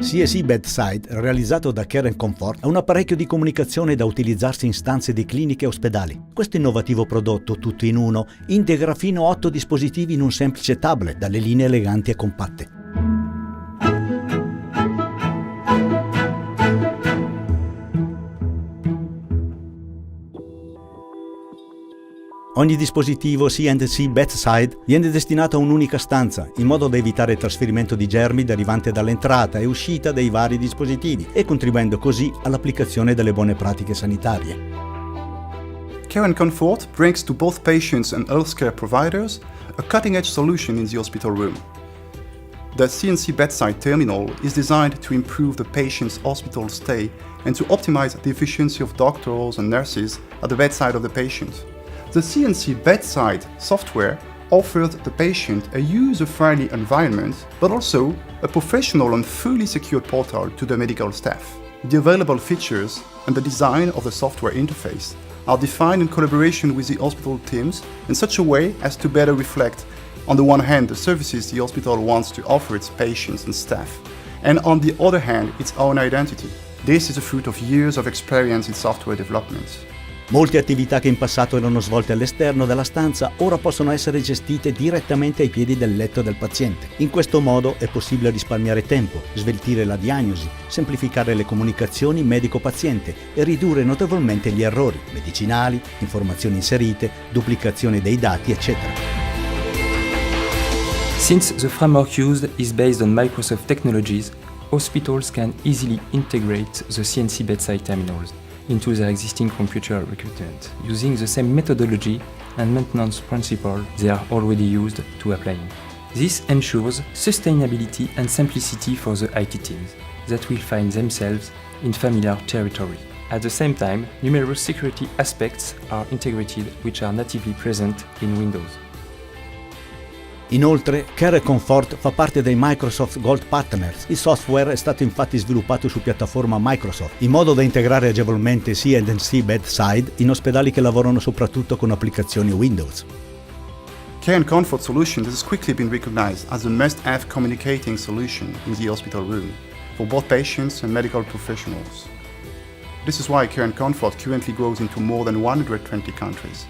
CnC Bedside, realizzato da Care and Confort, è un apparecchio di comunicazione da utilizzarsi in stanze di cliniche e ospedali. Questo innovativo prodotto, tutto in uno, integra fino a 8 dispositivi in un semplice tablet, dalle linee eleganti e compatte. Ogni dispositivo CnC Bedside viene destinato a un'unica stanza, in modo da evitare il trasferimento di germi derivante dall'entrata e uscita dei vari dispositivi e contribuendo così all'applicazione delle buone pratiche sanitarie. Care and Confort brings to both patients and healthcare providers a cutting-edge solution in the hospital room. The CnC Bedside Terminal is designed to improve the patient's hospital stay and to optimize the efficiency of doctors and nurses at the bedside of the patient. The CnC Bedside software offers the patient a user-friendly environment, but also a professional and fully secured portal to the medical staff. The available features and the design of the software interface are defined in collaboration with the hospital teams in such a way as to better reflect, on the one hand, the services the hospital wants to offer its patients and staff, and on the other hand, its own identity. This is a fruit of years of experience in software development. Molte attività che in passato erano svolte all'esterno della stanza ora possono essere gestite direttamente ai piedi del letto del paziente. In questo modo è possibile risparmiare tempo, sveltire la diagnosi, semplificare le comunicazioni medico-paziente e ridurre notevolmente gli errori medicinali, informazioni inserite, duplicazione dei dati, eccetera. Since the framework used is based on Microsoft technologies, hospitals can easily integrate the CnC Bedside Terminals into their existing computer equipment, using the same methodology and maintenance principle they are already used to applying. This ensures sustainability and simplicity for the IT teams that will find themselves in familiar territory. At the same time, numerous security aspects are integrated which are natively present in Windows. Inoltre, Care and Confort fa parte dei Microsoft Gold Partners. Il software è stato infatti sviluppato su piattaforma Microsoft, in modo da integrare agevolmente CnC Bedside in ospedali che lavorano soprattutto con applicazioni Windows. Care and Confort Solutions has quickly been recognized as a must-have communicating solution in the hospital room for both patients and medical professionals. This is why Care and Confort currently goes into more than 120 countries.